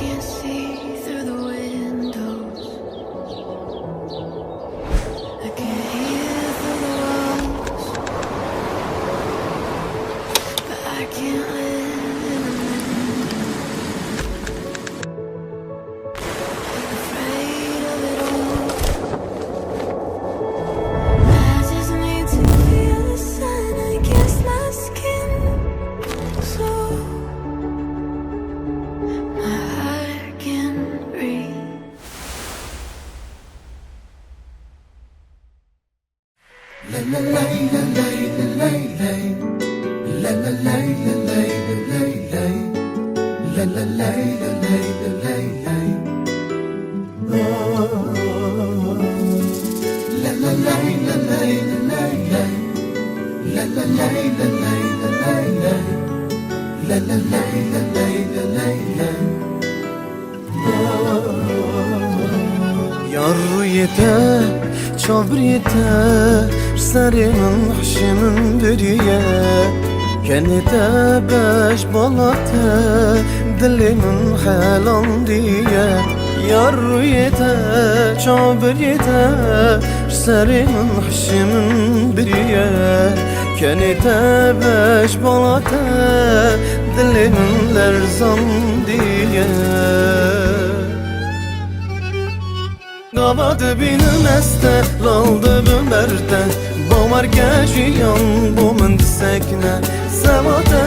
can't see through the windows. I can't hear through the walls. But I can't live in a afraid of it all. I just need to feel the sun against my skin. So my heart can breathe. ياريته شابريته سري من حشي من بريه كانت باش بلاته دلي من حالان ديه ياريته شابريته سري من حشي من بريه كانت باش بلاته دلي من لرزان ديه Gavadı benim este, laldı bu merte Bamar geçiyan bu min disekne Sevate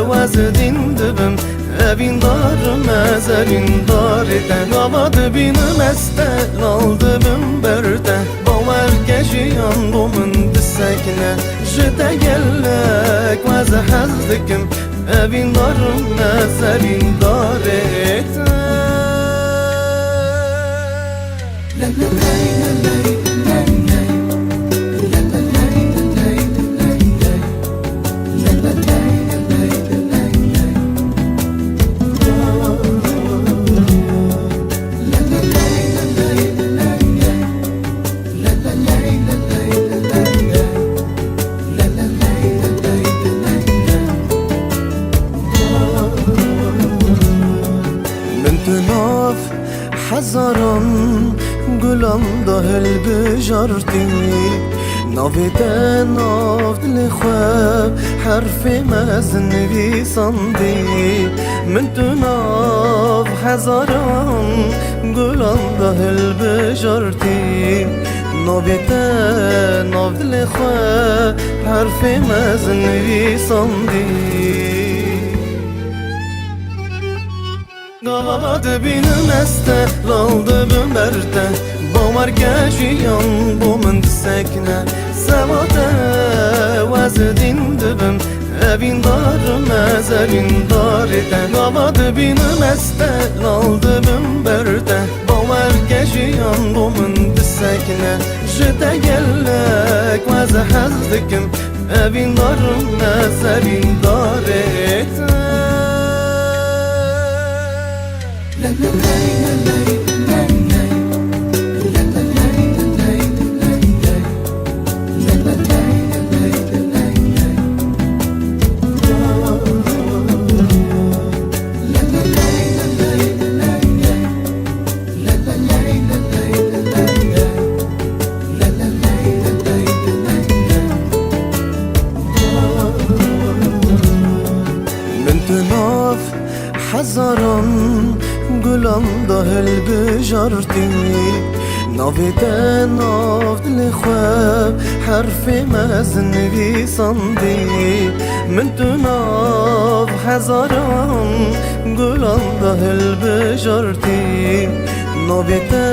vazedin dibim Evin darım ezelin daride Gavadı benim este, laldı bu merte Bamar geçiyan bu min disekne Jete gellek vaze hazdikim Evin darım ezelin daride من تناف حزران گلان دهل بجارتی ناویده ناو دل خواب حرف مزن ویساندی من تو ناو هزاران گلان دهل بجارتی ناویده ناو دل خواب حرف مزن ویساندی Gavadı benim este, laldı bu merte Bamar geçiyan bu min disekne Sevate vazedin dibim Evin darım ezelin daride Gavadı benim este, laldı bu merte Bamar geçiyan bu min disekne Jete gellek vaze hazdikim Evin darım ezelin daride من تناف حزران گلان دهل بجارتی ناویده ناو دل خواب حرف مزن ویساندی من تو ناو هزاران گلان دهل بجارتی ناویده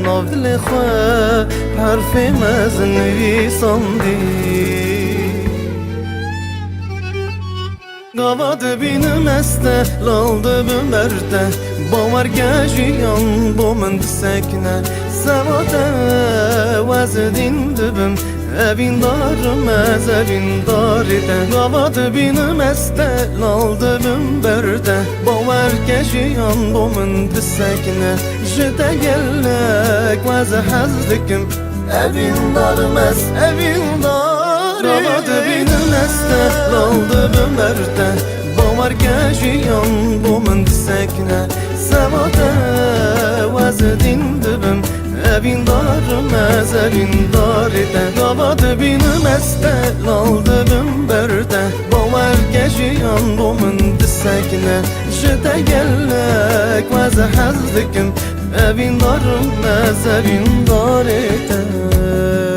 ناو دل خواب حرف مزن ویساندی Gavadı benim este, laldı bu merte Bamar geçiyan bu min disekne Sevate vazedin dibim Evin darım ez evin daride Gavadı benim este laldı mümberde Baver keşiyan bomun disekine Jete gellek veze hazdikim Evin darım ez evin daride Gavadı benim este laldı mümberde Baver keşiyan bomun disekine Sevate veze dindibim Evin darım ez evin daride Gavadı benim este laldı mümberde Baver gejiyan bomun disekine Jete gellek veze hazdikim Evin darım ez evin daride